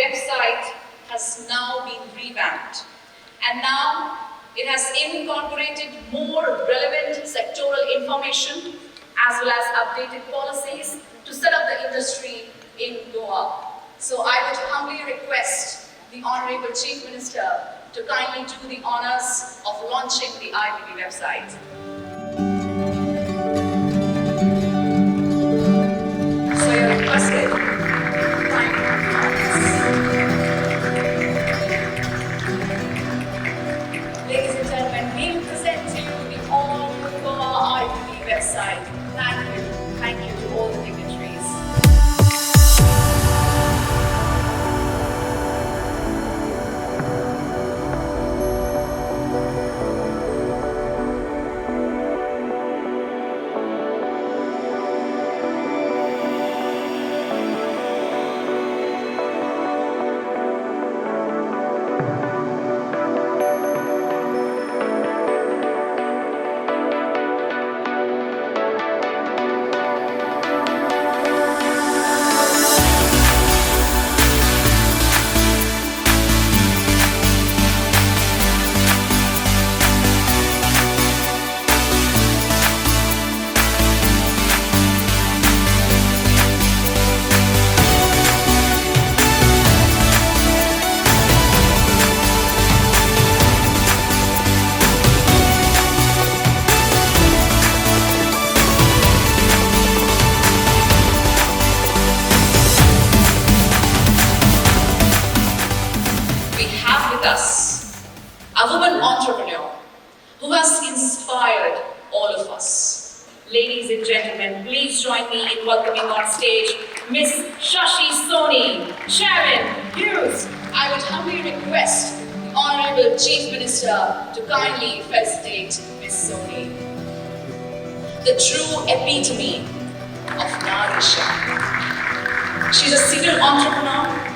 website has now been revamped, and now it has incorporated more relevant sectoral information as well as updated policies to set up the industry in Goa. So I would humbly request the Honorable Chief Minister to kindly do the honors of launching the IPP website. So you're requested. Ladies and gentlemen, we present to you the all-new Goa IDC website. Thank you to all the dignitaries. A woman entrepreneur who has inspired all of us. Ladies and gentlemen, please join me in welcoming on stage Miss Shashi Soni. Chairman, Hughes, I would humbly request the Honorable Chief Minister to kindly felicitate Miss Soni. The true epitome of Nari Shakti. She's a serial entrepreneur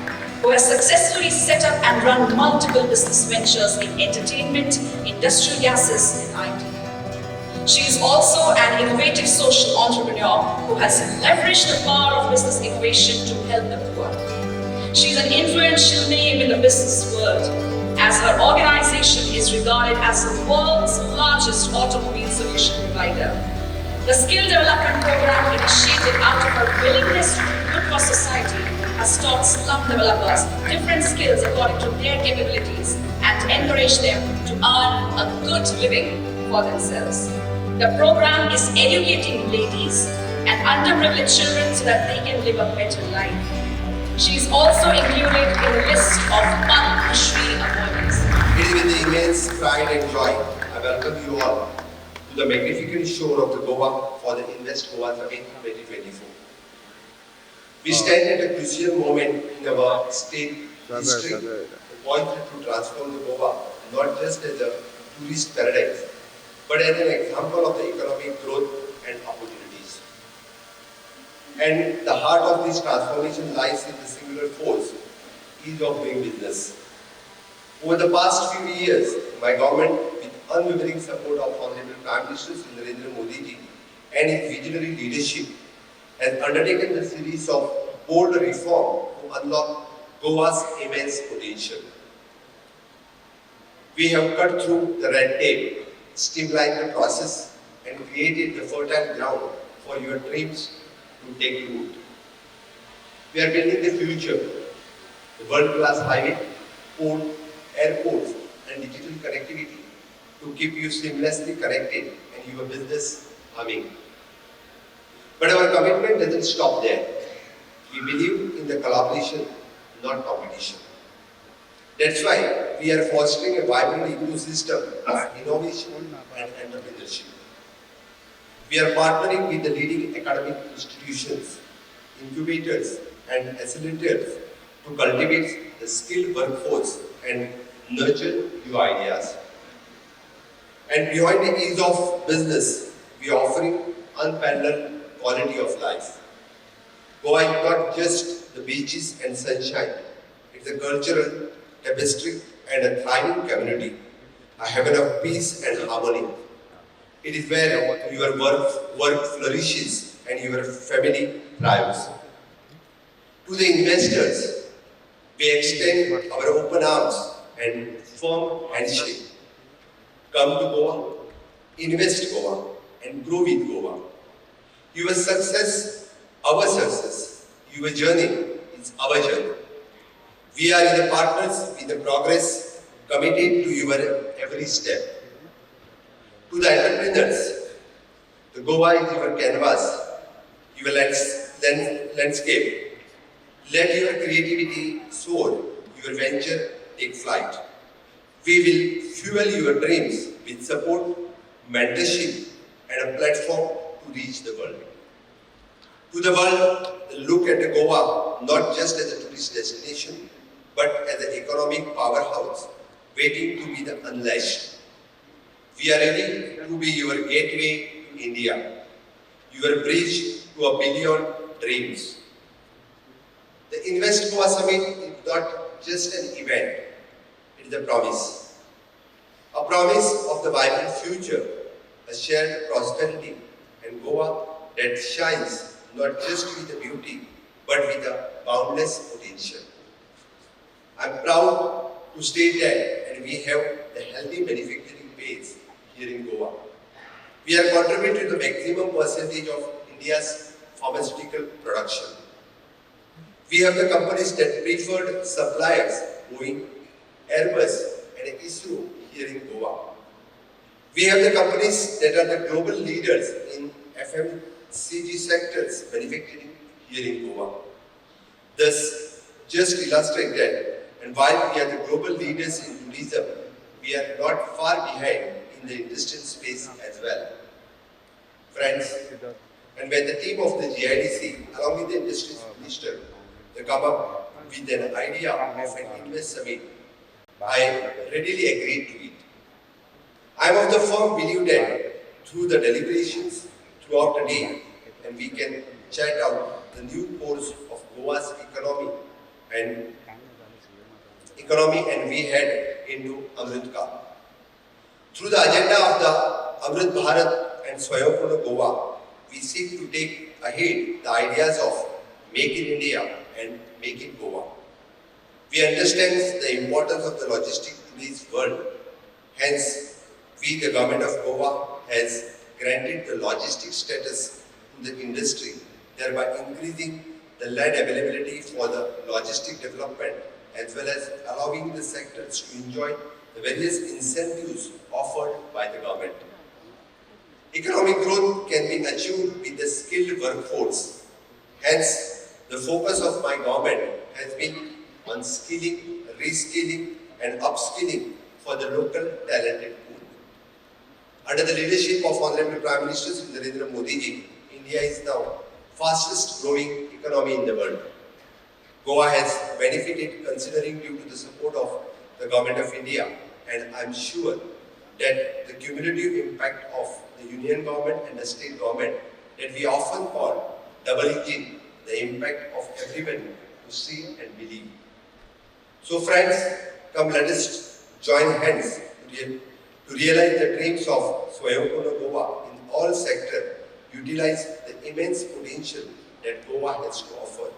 who has successfully set up and run multiple business ventures in entertainment, industrial gases, and IT. She is also an innovative social entrepreneur who has leveraged the power of business innovation to help the poor. She is an influential name in the business world, as her organization is regarded as the world's largest automobile solution provider. The skill development program initiated out of her willingness to do good for society has taught slum developers different skills according to their capabilities and encouraged them to earn a good living for themselves. The program is educating ladies and underprivileged children so that they can live a better life. She is also included in the list of Padma Shri awardees. It is with immense pride and joy I welcome you all to the magnificent shore of the Goa for the Invest Goa Summit 2024. We stand at a crucial moment in our state history, poised to transform the Goa not just as a tourist paradise, but as an example of the economic growth and opportunities. And the heart of this transformation lies in the singular force, ease of doing business. Over the past few years, my government, with unwavering support of Honorable Prime Minister Narendra Modi ji and his visionary leadership, has undertaken a series of bold reforms to unlock Goa's immense potential. We have cut through the red tape, streamlined the process, and created the fertile ground for your dreams to take root. We are building the future, the world-class highway, port, airports, and digital connectivity to keep you seamlessly connected and your business humming. But our commitment doesn't stop there. We believe in the collaboration, not competition. That's why we are fostering a vibrant ecosystem of innovation and entrepreneurship. We are partnering with the leading academic institutions, incubators, and accelerators to cultivate the skilled workforce and nurture new ideas. And beyond the ease of business, we are offering unparalleled quality of life. Goa is not just the beaches and sunshine. It's a cultural tapestry and a thriving community, a heaven of peace and harmony. It is where your work flourishes and your family thrives. To the investors, We extend our open arms and firm handshake. Come to Goa, invest Goa, and grow with Goa. Your success, our success. Your journey is our journey. We are the partners with the progress, committed to your every step. To the entrepreneurs, the Goa is your canvas, your landscape. Let your creativity soar, your venture take flight. We will fuel your dreams with support, mentorship, and a platform to reach the world. To the world, look at Goa not just as a tourist destination, but as an economic powerhouse waiting to be unleashed. We are ready to be your gateway to India, your bridge to a billion dreams. The Invest Goa Summit is not just an event, it is a promise. A promise of the vibrant future, a shared prosperity, and Goa that shines not just with the beauty, but with a boundless potential. I am proud to state that we have the healthy manufacturing base here in Goa. We are contributing to the maximum percentage of India's pharmaceutical production. We have the companies that preferred suppliers, Boeing, Airbus, and ISRO here in Goa. We have the companies that are the global leaders in FMCG sectors manufacturing here in Goa. Thus, just illustrate that, and while we are the global leaders in tourism, we are not far behind in the industrial space as well. Friends, and when the team of the GIDC, along with the industry minister, they come up with an idea of an Invest Summit, I readily agreed to it. I am of the firm belief that through the deliberations throughout the day, and we can chat out the new course of Goa's economy and we head into Amrit Kaal. Through the agenda of the Amrit Bharat and Swayambhu Goa, we seek to take ahead the ideas of Make in India and Make in Goa. We understand the importance of the logistics to this world. Hence, we, the government of Goa, has granted the logistics status to the industry, thereby increasing the land availability for the logistic development as well as allowing the sectors to enjoy the various incentives offered by the government. Economic growth can be achieved with the skilled workforce. Hence, the focus of my government has been on skilling, reskilling and upskilling for the local talented pool. Under the leadership of Honorable Prime Minister Shri Narendra Modi ji, India is now fastest growing economy in the world. Goa has benefited considering due to the support of the Government of India, and I am sure that the cumulative impact of the Union Government and the State Government that we often call double engine, the impact of everyone to see and believe. So friends, come let us join hands to realize the dreams of Swayambhu Goa in all sectors, utilize the immense potential that Goa has to offer.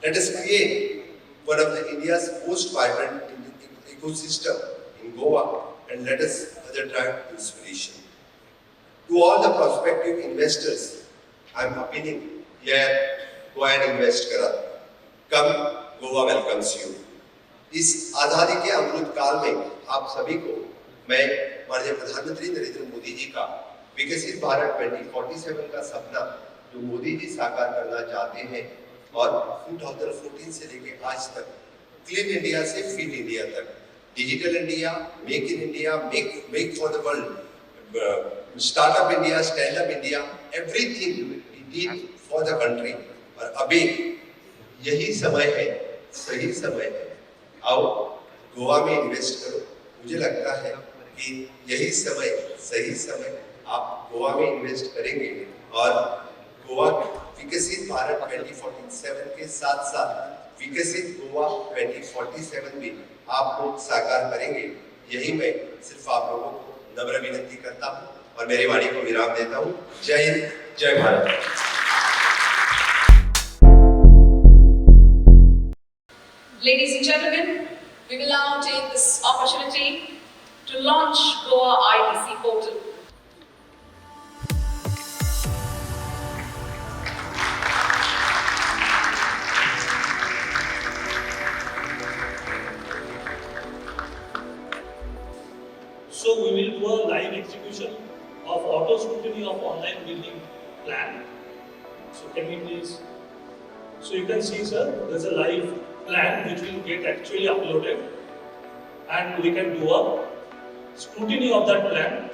Let us create one of the India's most vibrant ecosystem in Goa and let us drive inspiration. To all the prospective investors, I am appealing here, go and invest करा. Come, Goa welcomes you. इस आज़ादी के अमृत काल में आप सभी को मैं माननीय प्रधानमंत्री नरेंद्र मोदी जी का विकसित भारत 2047 का सपना जो मोदी जी साकार करना चाहते हैं और 2014 से लेकर आज तक क्लीन इंडिया से फिट इंडिया तक digital India, make in India, make for the world, startup India, stand up India, everything we did for the country. और अभी यही समय है, सही समय है, आओ गोवा में इन्वेस्ट करो। मुझे लगता है कि यही समय, सही समय आप गोवा में इन्वेस्ट करेंगे और गोवा विकसित भारत 2047 के साथ साथ विकसित गोवा 2047 भी आप लोग साकार करेंगे। यही मैं सिर्फ आप लोगों को नम्र विनती करता हूँ और मेरी वाणी को विराम देता हूँ। जय हिंद, जय Bharat. Ladies and gentlemen, we will now take this opportunity to launch Goa IDC Portal. So we will do a live execution of auto scrutiny of online building plan. So can we please? So you can see, sir, there's a live plan which will get actually uploaded, and we can do a scrutiny of that plan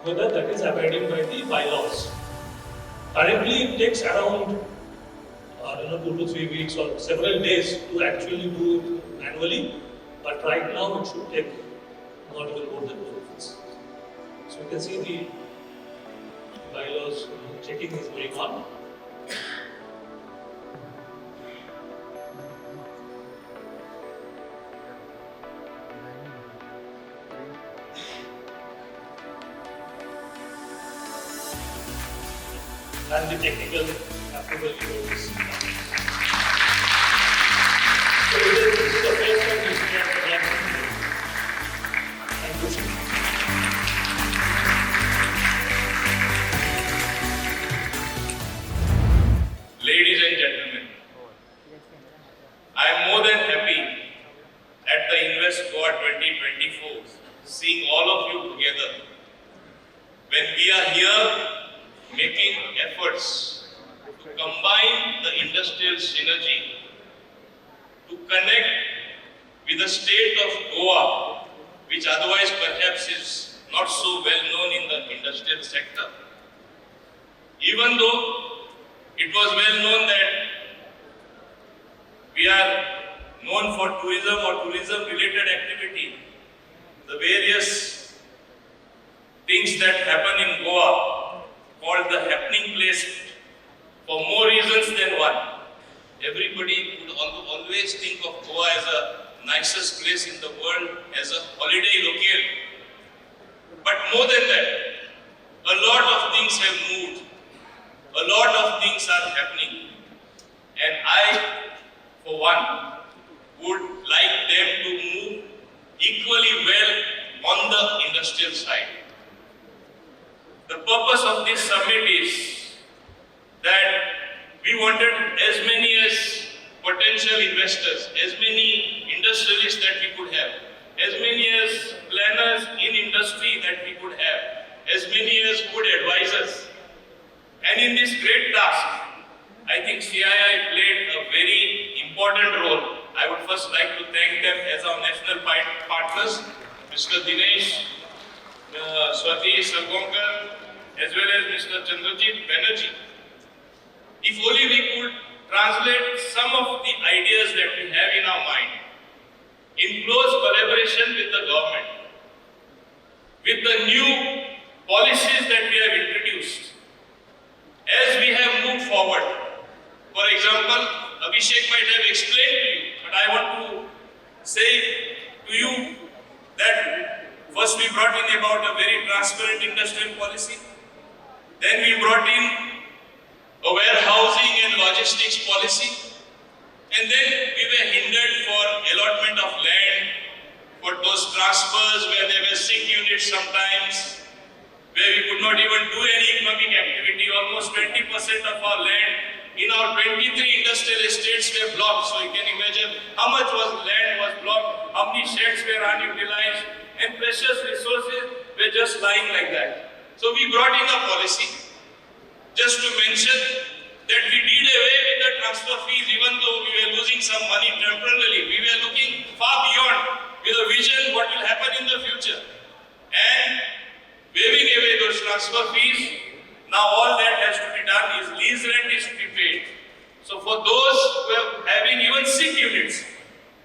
whether that is abiding by the bylaws. Currently, it takes around 2 to 3 weeks or several days to actually do it manually, but right now it should take not even more than 2 weeks. So you can see the bylaws checking is going on. And the technical approval is. So this is the first one which we are collecting and pushing. Ladies and gentlemen, I am more than happy at the Invest Goa 2024 seeing all of you together. When we are here making efforts to combine the industrial synergy to connect with the state of Goa, which otherwise perhaps is not so well known in the industrial sector. Even though it was well known that we are known for tourism or tourism related activity, the various things that happen in Goa called the happening place for more reasons than one. Everybody would always think of Goa as the nicest place in the world, as a holiday locale. But more than that, a lot of things have moved. A lot of things are happening. And I, for one, would like them to move equally well on the industrial side. The purpose of this summit is that we wanted as many as potential investors, as many industrialists that we could have, as many as planners in industry that we could have, as many as good advisors. And in this great task, I think CII played a very important role. I would first like to thank them as our national partners, Mr. Dinesh, Swati Sargonkar, as well as Mr. Chandrajit Banerjee. If only we could translate some of the ideas that we have in our mind in close collaboration with the government, with the new policies that we have introduced, as we have moved forward. For example, Abhishek might have explained to you, but I want to say to you that first we brought in about a very transparent industrial policy. Then we brought in a warehousing and logistics policy. And then we were hindered for allotment of land, for those transfers where there were sick units sometimes, where we could not even do any economic activity. Almost 20% of our land in our 23 industrial estates were blocked. So you can imagine how much land was blocked, how many sheds were unutilized, and precious resources were just lying like that. So we brought in a policy, just to mention that we did away with the transfer fees. Even though we were losing some money temporarily, we were looking far beyond with a vision what will happen in the future. And waiving away those transfer fees, now all that has to be done is lease rent is to be paid. So for those who are having even sick units,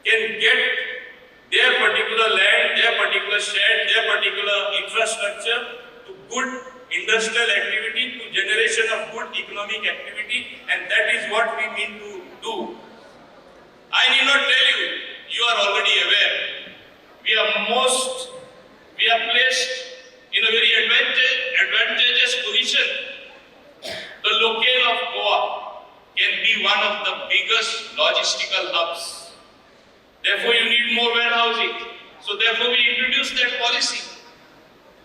can get their particular land, their particular shed, their particular infrastructure to good industrial activity, to generation of good economic activity, and that is what we mean to do. I need not tell you, you are already aware. We are placed in a very advantageous position. The locale of Goa can be one of the biggest logistical hubs Therefore, you need more warehousing. So therefore, we introduced that policy.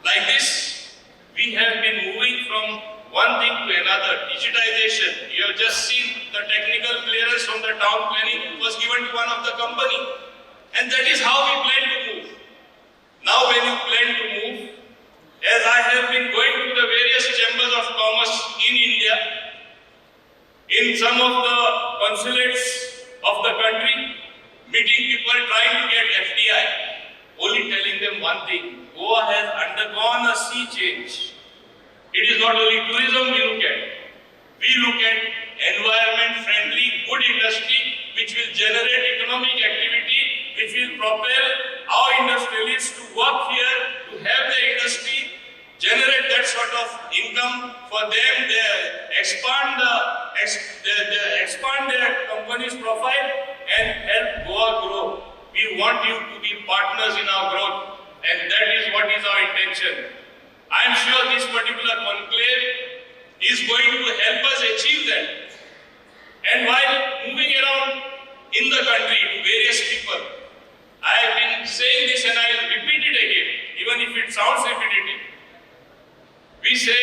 Like this, we have been moving from one thing to another. Digitization. You have just seen the technical clearance from the town planning was given to one of the company. And that is how we plan to move. Now when you plan to move, as I have been going to the various chambers of commerce in India, in some of the consulates of the country, meeting people trying to get FDI, only telling them one thing: Goa has undergone a sea change. It is not only tourism we look at. We look at environment-friendly, good industry which will generate economic activity, which will propel our industrialists to work here, to have the industry, generate that sort of income for them, they expand their company's profile and help Goa grow. We want you to be partners in our growth, and that is what is our intention. I am sure this particular conclave is going to help us achieve that. And while moving around in the country to various people, I have been saying this and I will repeat it again, even if it sounds repetitive. We say,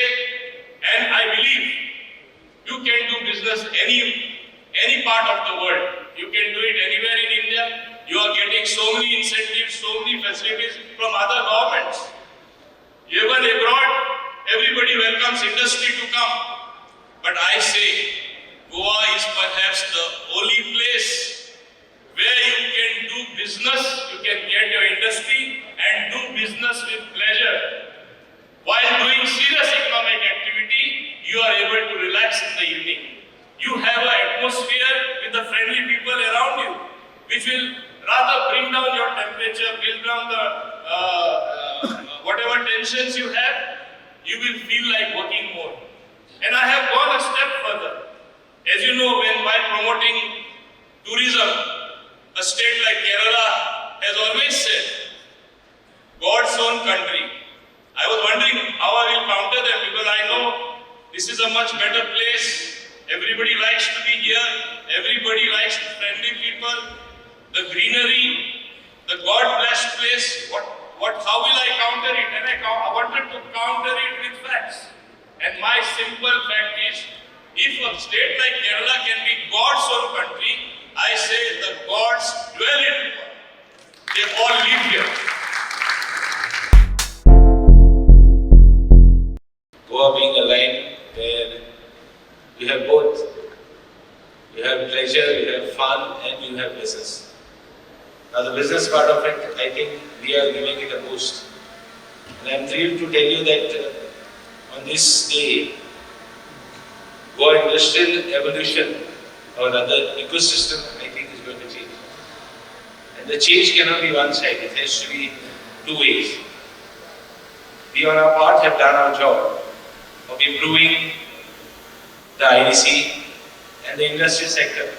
and I believe, you can do business any part of the world. You can do it anywhere in India. You are getting so many incentives, so many facilities from other governments. Even abroad, everybody welcomes industry to come. But I say, Goa is perhaps the only place where you can do business, you can get your industry and do business with pleasure. While doing serious economic activity, you are able to relax in the evening. You have an atmosphere with the friendly people around you, which will rather bring down your temperature, bring down the whatever tensions you have, you will feel like working more. And I have gone a step further. As you know, while promoting tourism, a state like Kerala has always said, God's own country. I was wondering how I will counter them, because I know this is a much better place. Everybody likes to be here. Everybody likes friendly people. The greenery, the God-blessed place. How will I counter it? And I wanted to counter it with facts. And my simple fact is, if a state like Kerala can be God's own country, I say the gods dwell in it. They all live here. Goa being a line where you have both. You have pleasure, you have fun, and you have business. Now the business part of it, I think we are giving it a boost. And I am thrilled to tell you that on this day, Goa Industrial Evolution, or rather ecosystem, I think is going to change. And the change cannot be one-sided, it has to be two ways. We on our part have done our job of improving the IDC and the industry sector.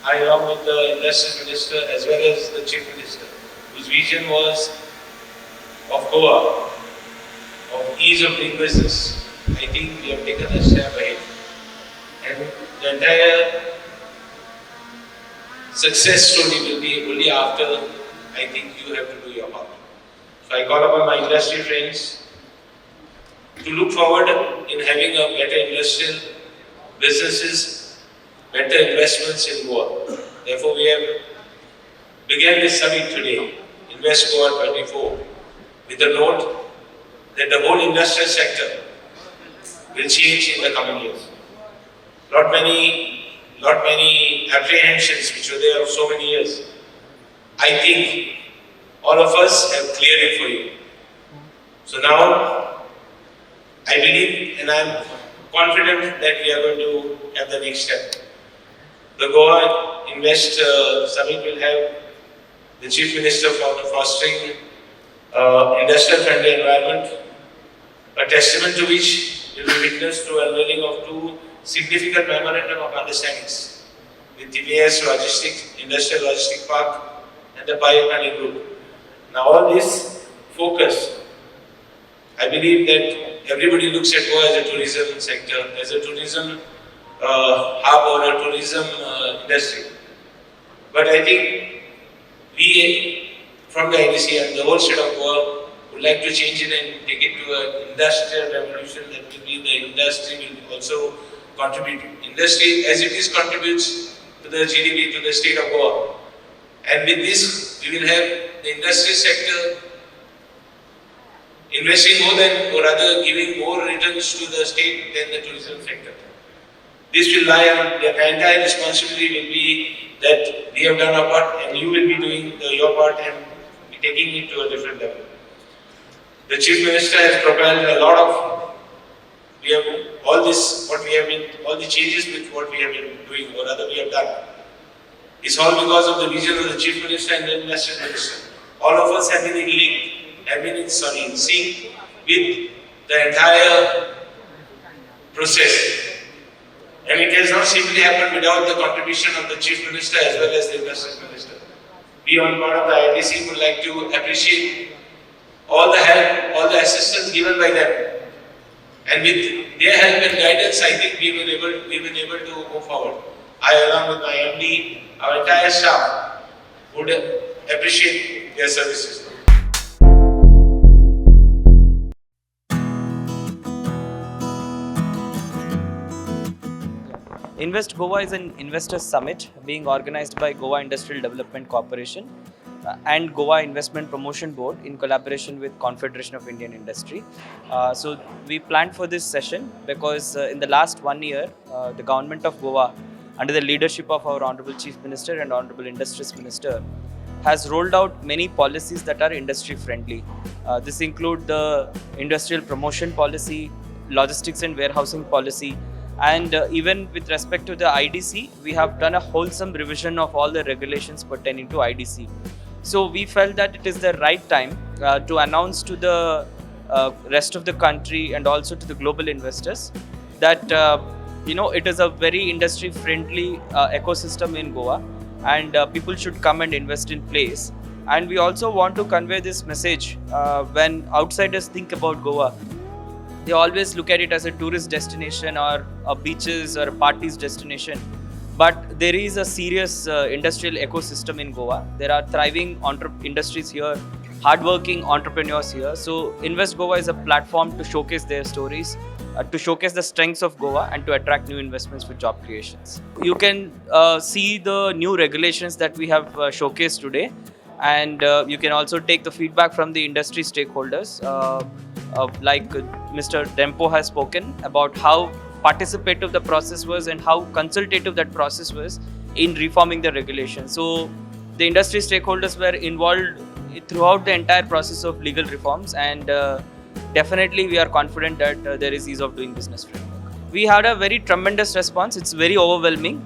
I, along with the Industry Minister as well as the Chief Minister, whose vision was of Goa, of ease of doing business, I think we have taken a step ahead. And the entire success story will be only after, I think, you have to do your part. So I call upon my industry friends to look forward in having a better industrial businesses, better investments in Goa. Therefore, we have began this summit today, Invest Goa 24, with the note that the whole industrial sector will change in the coming years. Not many apprehensions which were there for so many years. I think all of us have cleared it for you. So now, I believe and I am confident that we are going to have the next step. The Goa Invest Summit will have the Chief Minister for fostering industrial friendly environment, a testament to which will be witnessed through unveiling of two significant memorandum of understandings with TVS Logistics, Industrial Logistics Park and the Konkani Group. Now all this focus, I believe that everybody looks at Goa as a tourism sector, as a tourism hub or a tourism industry. But I think we from the IDC and the whole state of Goa would like to change it and take it to an industrial revolution. That will be the industry will also contribute. Industry as it is contributes to the GDP to the state of Goa. And with this we will have the industry sector investing more than, or rather giving more returns to the state than the tourism sector. This will lie on, the entire responsibility will be that we have done our part and you will be doing your part and taking it to a different level. The Chief Minister has propelled a lot of, we have all this, what we have been, all the changes with what we have been doing, or rather we have done. It's all because of the vision of the Chief Minister and the Industrial Minister. All of us have been in sync with the entire process. And it has not simply happened without the contribution of the Chief Minister as well as the Industrial Minister. We on part of the IDC would like to appreciate all the help, all the assistance given by them. And with their help and guidance, I think we've been able to move forward. I, along with my MD, our entire staff, would appreciate their services. Invest Goa is an investors summit being organized by Goa Industrial Development Corporation and Goa Investment Promotion Board in collaboration with Confederation of Indian Industry. So we planned for this session because in the last 1 year, the government of Goa, under the leadership of our Honorable Chief Minister and Honorable Industries Minister, has rolled out many policies that are industry friendly. This include the industrial promotion policy, logistics and warehousing policy, and even with respect to the IDC, we have done a wholesome revision of all the regulations pertaining to IDC. So we felt that it is the right time to announce to the rest of the country and also to the global investors that it is a very industry friendly ecosystem in Goa, and people should come and invest in place. And we also want to convey this message when outsiders think about Goa. They always look at it as a tourist destination or a beaches or a parties destination. But there is a serious industrial ecosystem in Goa. There are thriving industries here, hardworking entrepreneurs here. So Invest Goa is a platform to showcase their stories, to showcase the strengths of Goa and to attract new investments for job creations. You can see the new regulations that we have showcased today, and you can also take the feedback from the industry stakeholders. Like Mr. Dempo has spoken about how participative the process was and how consultative that process was in reforming the regulation. So the industry stakeholders were involved throughout the entire process of legal reforms, and definitely we are confident that there is ease of doing business framework. We had a very tremendous response. It's very overwhelming.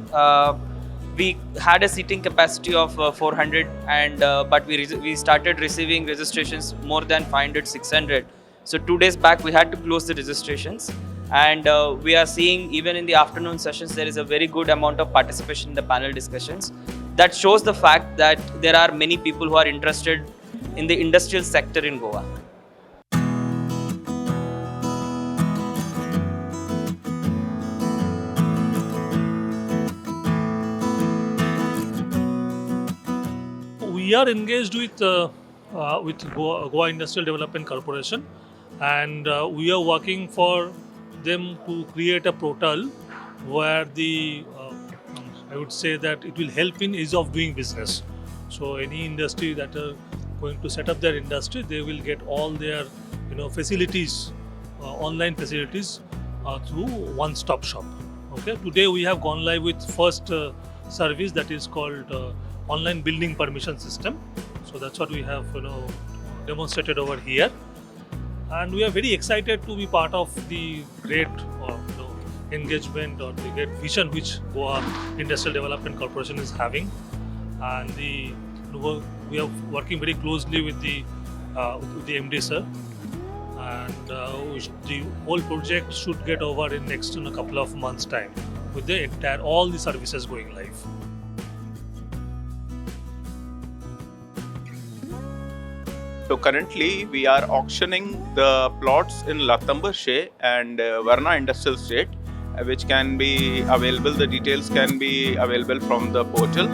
We had a seating capacity of 400, and but we started receiving registrations more than 500, 600. So 2 days back we had to close the registrations, and we are seeing even in the afternoon sessions there is a very good amount of participation in the panel discussions. That shows the fact that there are many people who are interested in the industrial sector in Goa. We are engaged with Goa Industrial Development Corporation, and we are working for them to create a portal where I would say that it will help in ease of doing business. So any industry that are going to set up their industry, they will get all their facilities, online facilities through one-stop shop. Okay. Today we have gone live with first service that is called online building permission system. So that's what we have demonstrated over here, and we are very excited to be part of the great engagement or the great vision which Goa Industrial Development Corporation is having, and we are working very closely with the MD sir, and the whole project should get over in next a couple of months time with the all the services going live. So currently we are auctioning the plots in Latambashe and Varna Industrial Estate, which can be available, the details can be available from the portal.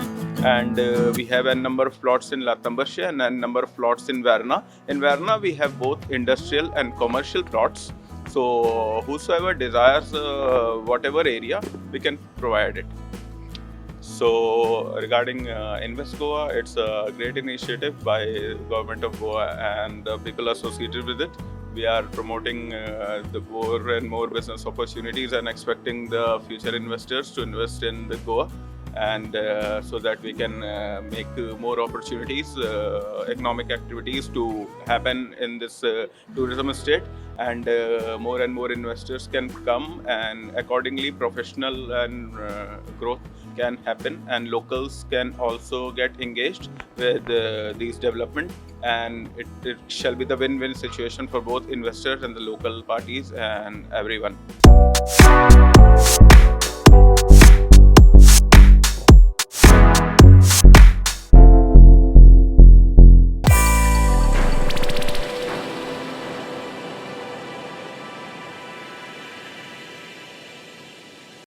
and we have a number of plots in Lathambarshe and a number of plots in Varna. In Varna, we have both industrial and commercial plots. So whosoever desires whatever area, we can provide it. So regarding Invest Goa, it's a great initiative by government of Goa and the people associated with it. We are promoting the more and more business opportunities and expecting the future investors to invest in the Goa, and so that we can make more opportunities, economic activities to happen in this tourism state, and more investors can come, and accordingly professional and growth can happen, and locals can also get engaged with these development, and it shall be the win-win situation for both investors and the local parties and everyone.